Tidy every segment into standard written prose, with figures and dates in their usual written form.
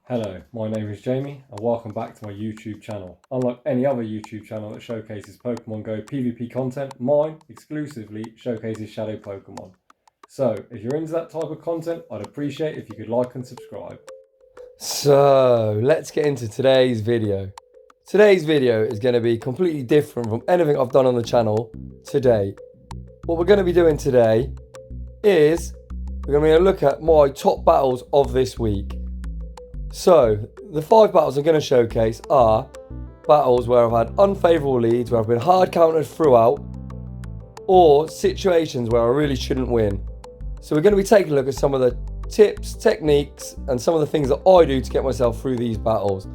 Hello, my name is Jamie and welcome back to my YouTube channel. Unlike any other YouTube channel that showcases Pokemongo PvP content, mine exclusively showcases Shadow Pokemon. So, if you're into that type of content, I'd appreciate if you could like and subscribe. So, let's get into today's video. Today's video is going to be completely different from anything I've done on the channel today. What we're going to be doing today is we're going to look at my top battles of this week. So, the 5 battles I'm going to showcase are battles where I've had unfavourable leads, where I've been hard countered throughout, or situations where I really shouldn't win. So we're going to be taking a look at some of the tips, techniques, and some of the things that I do to get myself through these battles.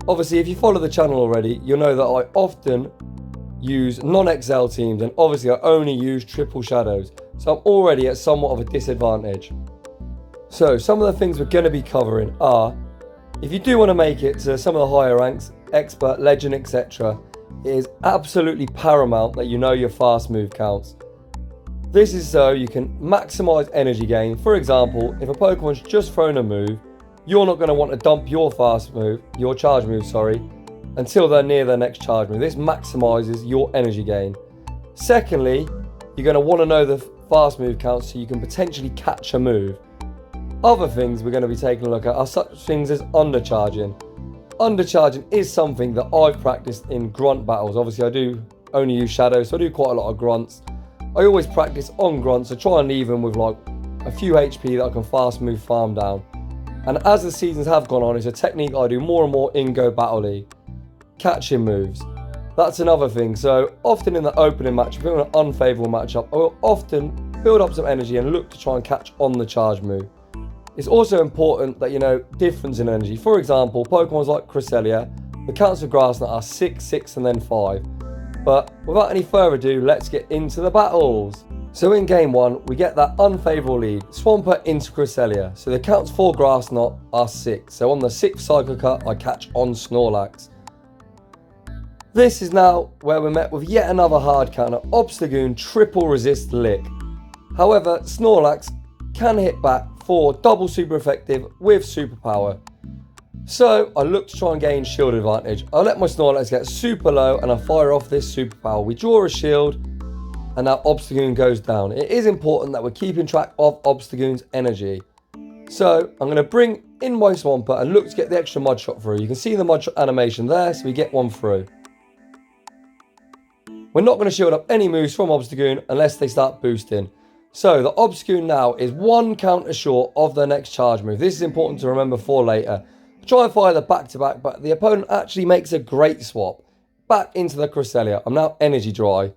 Obviously, if you follow the channel already, you'll know that I often use non-XL teams, and obviously I only use triple shadows. So I'm already at somewhat of a disadvantage. So some of the things we're going to be covering are, if you do want to make it to some of the higher ranks, expert, legend, etc., it is absolutely paramount that you know your fast move counts. This is so you can maximize energy gain. For example, if a Pokemon's just thrown a move, you're not going to want to dump your charge move, until they're near their next charge move. This maximizes your energy gain. Secondly, you're going to want to know the fast move count so you can potentially catch a move. Other things we're going to be taking a look at are such things as undercharging. Undercharging is something that I've practiced in grunt battles. Obviously I do only use shadows, so I do quite a lot of grunts. I always practice on grunts, so try and leave them with like a few HP that I can fast move farm down. And as the seasons have gone on, it's a technique I do more and more in Go Battle League. Catching moves. That's another thing. So often in the opening match, if we're in an unfavourable matchup, I will often build up some energy and look to try and catch on the charge move. It's also important that you know difference in energy. For example, Pokemons like Cresselia, the counts of Grass Knot are 6, 6 and then 5. But without any further ado, let's get into the battles. So in game 1, we get that unfavourable lead, Swampert into Cresselia. So the counts for Grass Knot are 6. So on the 6th Psycho Cut, I catch on Snorlax. This is now where we're met with yet another hard counter, Obstagoon triple resist lick. However, Snorlax can hit back for double super effective with superpower. So I look to try and gain shield advantage. I let my Snorlax get super low and I fire off this superpower. We draw a shield and now Obstagoon goes down. It is important that we're keeping track of Obstagoon's energy. So I'm going to bring in my Swampert and look to get the extra mud shot through. You can see the mud shot animation there, so we get one through. We're not going to shield up any moves from Obstagoon unless they start boosting. So the Obstagoon now is 1 counter short of their next charge move. This is important to remember for later. Try and fire the back-to-back, but the opponent actually makes a great swap. Back into the Cresselia. I'm now energy dry.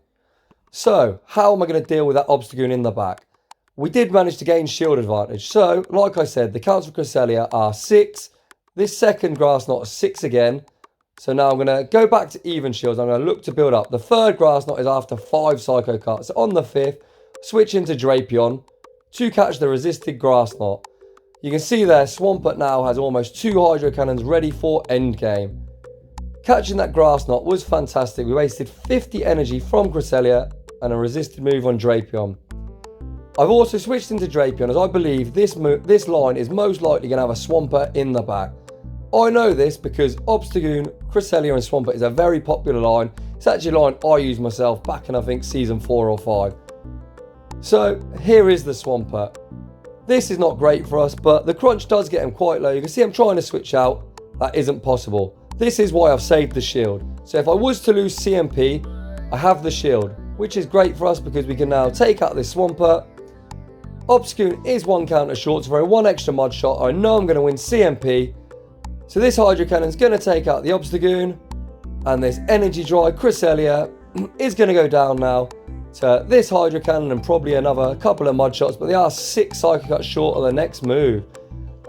So, how am I going to deal with that Obstagoon in the back? We did manage to gain shield advantage. So, like I said, the counts for Cresselia are 6. This second Grass Knot is 6 again. So now I'm going to go back to even shields. I'm going to look to build up. The third Grass Knot is after 5 Psycho Cuts. So on the 5th, switch into Drapion to catch the resisted Grass Knot. You can see there, Swampert now has almost 2 Hydro Cannons ready for endgame. Catching that Grass Knot was fantastic. We wasted 50 energy from Cresselia and a resisted move on Drapion. I've also switched into Drapion as I believe this line is most likely going to have a Swampert in the back. I know this because Obstagoon, Cresselia and Swampert is a very popular line. It's actually a line I used myself back in I think season 4 or 5. So here is the Swampert. This is not great for us, but the crunch does get him quite low. You can see I'm trying to switch out. That isn't possible. This is why I've saved the shield. So if I was to lose CMP, I have the shield, which is great for us because we can now take out this Swampert. Obstagoon is 1 counter short, so for 1 extra mud shot, I know I'm going to win CMP. So this Hydro Cannon's going to take out the Obstagoon, and this energy dry Cresselia is going to go down now to this Hydro Cannon and probably another couple of mud shots, but they are 6 Psycho Cuts short of the next move.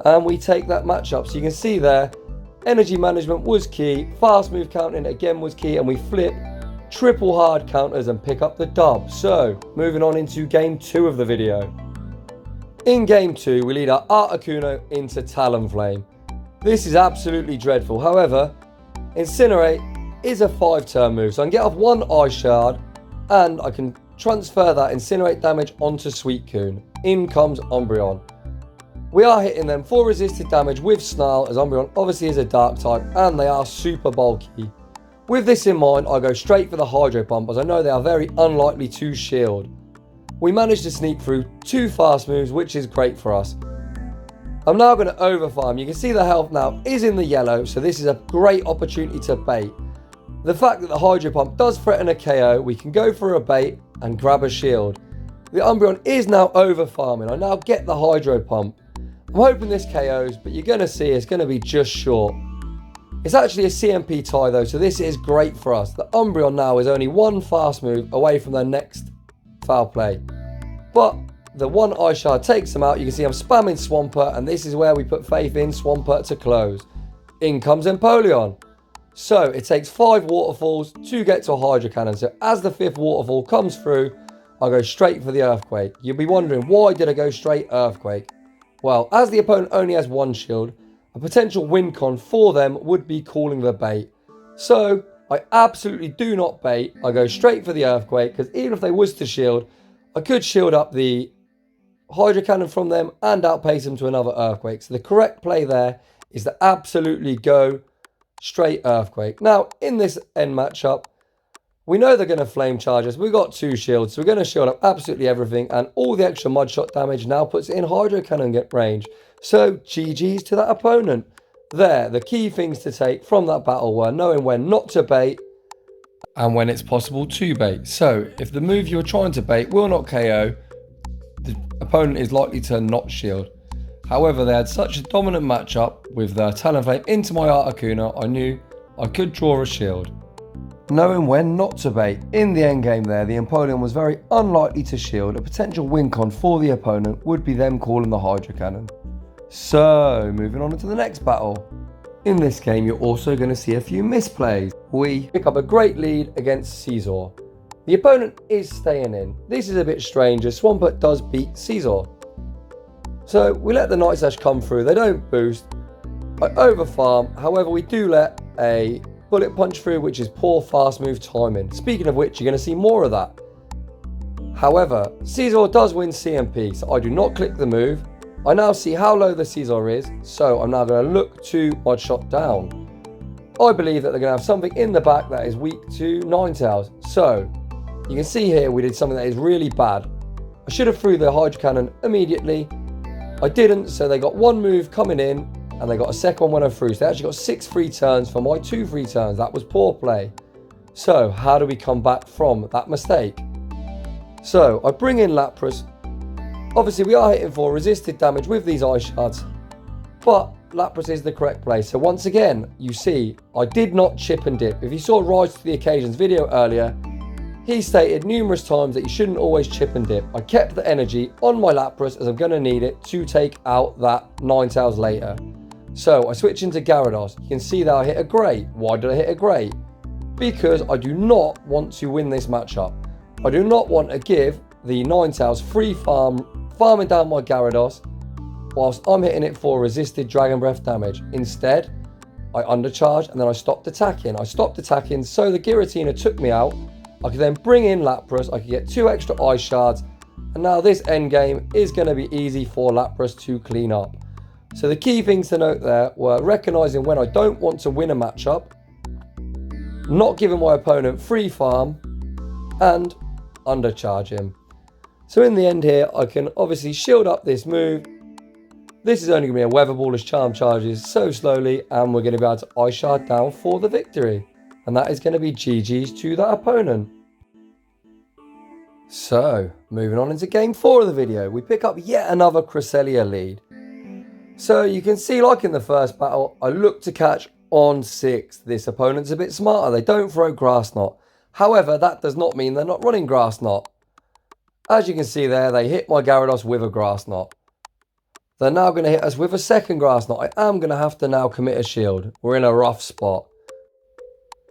And we take that matchup. So you can see there, energy management was key, fast move counting again was key, and we flip triple hard counters and pick up the dub. So moving on into game 2 of the video. In game 2, we lead our Articuno into Talonflame. This is absolutely dreadful. However, Incinerate is a 5-turn move, so I can get off 1 Ice Shard and I can transfer that Incinerate damage onto Suicune. In comes Umbreon. We are hitting them for resisted damage with SNARL, as Umbreon obviously is a dark type and they are super bulky. With this in mind, I go straight for the Hydro Pump, as I know they are very unlikely to shield. We managed to sneak through 2 fast moves, which is great for us. I'm now going to overfarm. You can see the health now is in the yellow, so this is a great opportunity to bait. The fact that the Hydro Pump does threaten a KO, we can go for a bait and grab a shield. The Umbreon is now overfarming. I now get the Hydro Pump. I'm hoping this KOs, but you're going to see it's going to be just short. It's actually a CMP tie though, so this is great for us. The Umbreon now is only 1 fast move away from their next foul play. But the 1 Ice Shard takes them out. You can see I'm spamming Swampert, and this is where we put faith in Swampert to close. In comes Empoleon. So it takes 5 waterfalls to get to a Hydro Cannon. So as the 5th waterfall comes through, I go straight for the Earthquake. You'll be wondering, why did I go straight Earthquake? Well, as the opponent only has 1 shield, a potential win con for them would be calling the bait. So I absolutely do not bait. I go straight for the Earthquake, because even if they was to shield, I could shield up the Hydro Cannon from them and outpace them to another Earthquake. So the correct play there is to absolutely go straight Earthquake. Now, in this end matchup, we know they're going to flame charge us. We've got 2 shields, so we're going to shield up absolutely everything, and all the extra mud shot damage now puts it in Hydro Cannon range. So GG's to that opponent. There, the key things to take from that battle were knowing when not to bait and when it's possible to bait. So if the move you're trying to bait will not KO, the opponent is likely to not shield. However, they had such a dominant matchup with their Talonflame into my Articuno, I knew I could draw a shield. Knowing when not to bait, in the endgame there, the Empoleon was very unlikely to shield. A potential win con for the opponent would be them calling the Hydro Cannon. So, moving on to the next battle. In this game, you're also going to see a few misplays. We pick up a great lead against Caesar. The opponent is staying in. This is a bit strange, as Swampert does beat Caesar. So, we let the Night Slash come through. They don't boost. I overfarm. However, we do let a Bullet Punch through, which is poor fast move timing. Speaking of which, you're going to see more of that. However, Caesar does win CMP, so I do not click the move. I now see how low the Caesar is, so I'm now going to look to Mud Shot down. I believe that they're going to have something in the back that is weak to Ninetales. So, you can see here we did something that is really bad. I should have threw the Hydro Cannon immediately. I didn't, so they got 1 move coming in, and they got a second one when I threw. So they actually got 6 free turns for my 2 free turns. That was poor play. So, how do we come back from that mistake? So, I bring in Lapras. Obviously, we are hitting for resisted damage with these Ice Shards, but Lapras is the correct play. So once again, you see, I did not chip and dip. If you saw Rise to the Occasion's video earlier, he stated numerous times that you shouldn't always chip and dip. I kept the energy on my Lapras, as I'm going to need it to take out that Ninetales later. So I switch into Gyarados. You can see that I hit a great. Why did I hit a great? Because I do not want to win this matchup. I do not want to give the Ninetales free farming down my Gyarados whilst I'm hitting it for resisted Dragon Breath damage. Instead, I undercharged and then I stopped attacking. I stopped attacking so the Giratina took me out. I could then bring in Lapras. I could get 2 extra Ice Shards. And now this endgame is going to be easy for Lapras to clean up. So the key things to note there were recognising when I don't want to win a matchup, not giving my opponent free farm, and undercharge him. So in the end here, I can obviously shield up this move. This is only going to be a Weather Ball as Charm charges so slowly, and we're going to be able to Ice Shard down for the victory. And that is going to be GG's to that opponent. So, moving on into game 4 of the video, we pick up yet another Cresselia lead. So you can see, like in the first battle, I look to catch on 6th. This opponent's a bit smarter. They don't throw Grass Knot. However, that does not mean they're not running Grass Knot. As you can see there, they hit my Gyarados with a Grass Knot. They're now going to hit us with a second Grass Knot. I am going to have to now commit a shield. We're in a rough spot.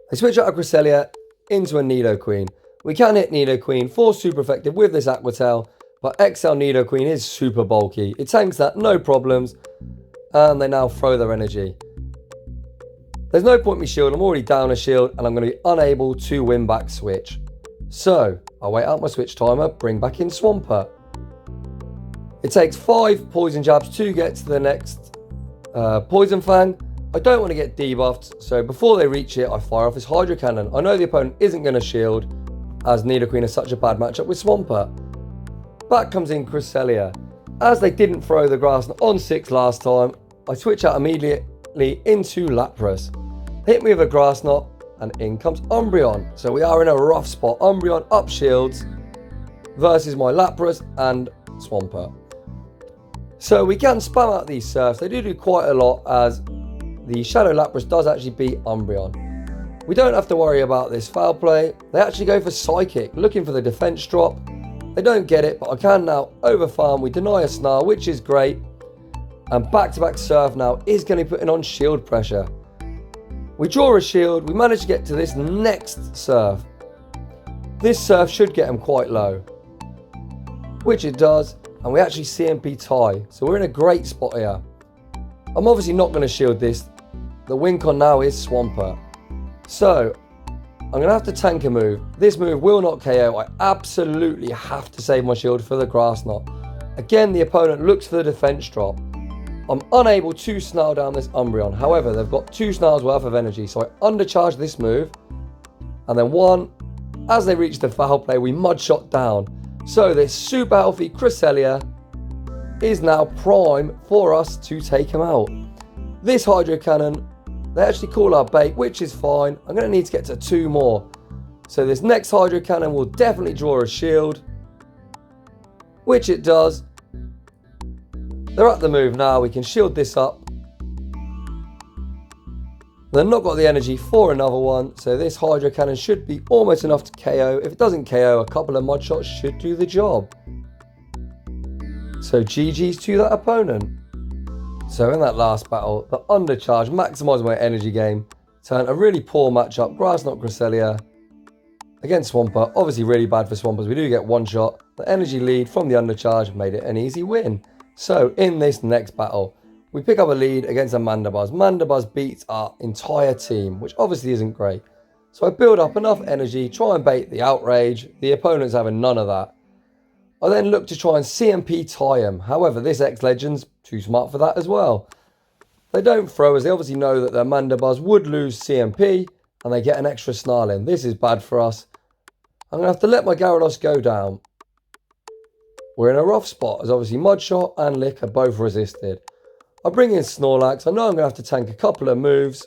They switch out of Cresselia into a Nidoqueen. We can hit Nidoqueen for super effective with this Aqua Tail, but XL Nidoqueen is super bulky. It tanks that, no problems, and they now throw their energy. There's no point in me shield. I'm already down a shield, and I'm going to be unable to win back switch. So, I wait out my switch timer, bring back in Swampert. It takes 5 poison jabs to get to the next poison fang. I don't want to get debuffed, so before they reach it, I fire off this Hydro Cannon. I know the opponent isn't going to shield, as Nidoqueen is such a bad matchup with Swampert. Back comes in Cresselia. As they didn't throw the Grass Knot on 6 last time, I switch out immediately into Lapras. Hit me with a Grass Knot, and in comes Umbreon. So we are in a rough spot. Umbreon up shields versus my Lapras and Swampert. So we can spam out these Surfs. They do quite a lot, as the Shadow Lapras does actually beat Umbreon. We don't have to worry about this foul play. They actually go for Psychic, looking for the defense drop. They don't get it, but I can now overfarm. We deny a Snarl, which is great. And back-to-back Surf now is going to be putting on shield pressure. We draw a shield. We manage to get to this next Surf. This Surf should get him quite low, which it does. And we actually CMP tie. So we're in a great spot here. I'm obviously not going to shield this. The win con now is Swampert. So I'm going to have to tank a move. This move will not KO. I absolutely have to save my shield for the Grass Knot. Again, the opponent looks for the defense drop. I'm unable to snarl down this Umbreon. However, they've got 2 snarls worth of energy. So I undercharge this move. And then one, as they reach the foul play, we mud shot down. So this super healthy Cresselia is now prime for us to take him out. This Hydro Cannon, they actually call our bait, which is fine. I'm going to need to get to 2 more. So this next Hydro Cannon will definitely draw a shield, which it does. They're at the move now. We can shield this up. They've not got the energy for another one, so this Hydro Cannon should be almost enough to KO. If it doesn't KO, a couple of mud shots should do the job. So GG's to that opponent. So in that last battle, the undercharge maximised my energy game, turned a really poor matchup, Grass Knot Cresselia against Swampert. Obviously really bad for Swampert. We do get 1 shot. The energy lead from the undercharge made it an easy win. So in this next battle, we pick up a lead against a Mandibuzz. Mandibuzz beats our entire team, which obviously isn't great. So I build up enough energy, try and bait the outrage. The opponent's having none of that. I then look to try and CMP tie him. However, this X-Legend's too smart for that as well. They don't throw, as they obviously know that their Mandibuzz would lose CMP, and they get an extra Snarl in. This is bad for us. I'm going to have to let my Gyarados go down. We're in a rough spot, as obviously Mudshot and Lick are both resisted. I bring in Snorlax. I know I'm going to have to tank a couple of moves.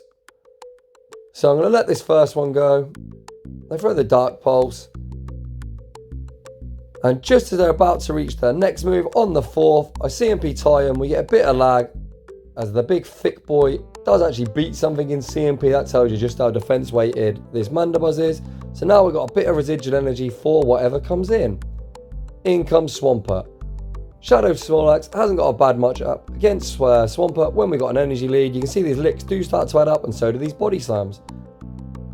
So I'm going to let this first one go. They throw the Dark Pulse. And just as they're about to reach their next move on the 4th, I CMP tie him. We get a bit of lag, as the big thick boy does actually beat something in CMP. That tells you just how defense weighted this Mandibuzz is. So now we've got a bit of residual energy for whatever comes in. In comes Swampert. Shadow Snorlax hasn't got a bad matchup against Swampert. When we got an energy lead, you can see these licks do start to add up, and so do these body slams.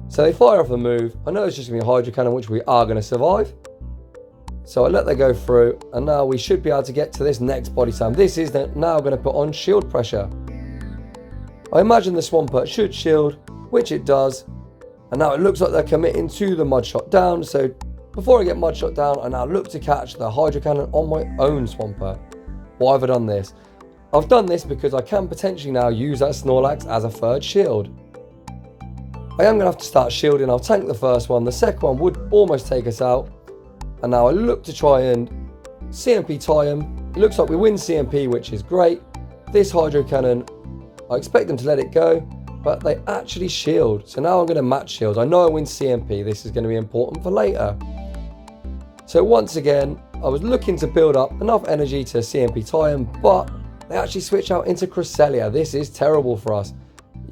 So they fire off the move. I know it's just going to be a Hydro Cannon, which we are going to survive. So I let that go through, and now we should be able to get to this next body slam. This is now going to put on shield pressure. I imagine the Swampert should shield, which it does. And now it looks like they're committing to the Mudshot down. So before I get Mudshot down, I now look to catch the Hydro Cannon on my own Swampert. Why have I done this? I've done this because I can potentially now use that Snorlax as a 3rd shield. I am going to have to start shielding. I'll tank the first one. The second one would almost take us out. And now I look to try and CMP tie him. It looks like we win CMP, which is great. This Hydro Cannon, I expect them to let it go, but they actually shield. So now I'm going to match shields. I know I win CMP. This is going to be important for later. So once again, I was looking to build up enough energy to CMP tie him, but they actually switch out into Cresselia. This is terrible for us.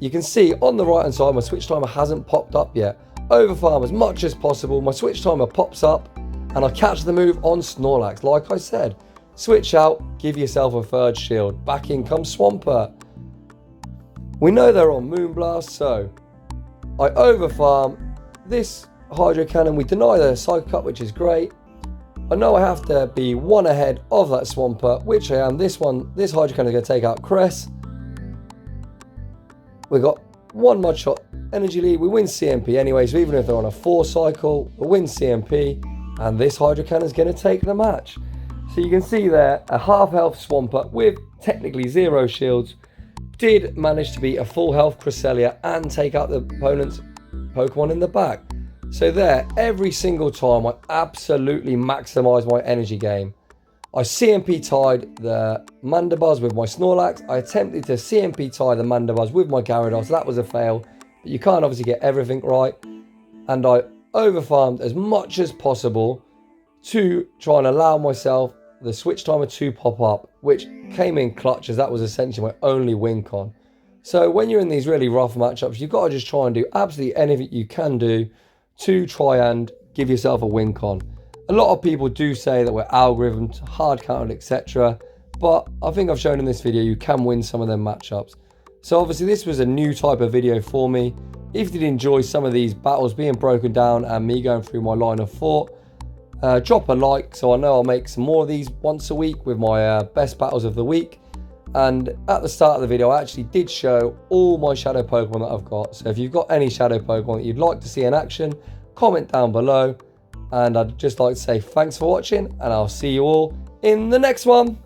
You can see on the right hand side, my switch timer hasn't popped up yet. Overfarm as much as possible. My switch timer pops up, and I catch the move on Snorlax. Like I said, switch out, give yourself a 3rd shield. Back in comes Swampert. We know they're on Moonblast, so I overfarm this Hydro Cannon. We deny the Psycho Cut, which is great. I know I have to be 1 ahead of that Swampert, which I am. This Hydro Cannon is going to take out Cress. We've got 1 Mudshot energy lead. We win CMP anyway, so even if they're on a 4 cycle, we'll win CMP. And this Hydro Cannon is going to take the match. So you can see there, a half health Swampert with technically 0 shields did manage to beat a full health Cresselia and take out the opponent's Pokemon in the back. So there, every single time I absolutely maximised my energy game. I CMP tied the Mandibuzz with my Snorlax. I attempted to CMP tie the Mandibuzz with my Gyarados. That was a fail. But you can't obviously get everything right. And I overfarmed as much as possible to try and allow myself the switch timer to pop up, which came in clutch as that was essentially my only win con. So when you're in these really rough matchups, you've got to just try and do absolutely anything you can do to try and give yourself a win con. A lot of people do say that we're algorithmed, hard counted, etc. But I think I've shown in this video you can win some of them matchups. So obviously this was a new type of video for me. If you did enjoy some of these battles being broken down and me going through my line of thought, drop a like so I know I'll make some more of these once a week with my best battles of the week. And at the start of the video I actually did show all my shadow Pokemon that I've got. So if you've got any shadow Pokemon that you'd like to see in action, comment down below. And I'd just like to say thanks for watching, and I'll see you all in the next one.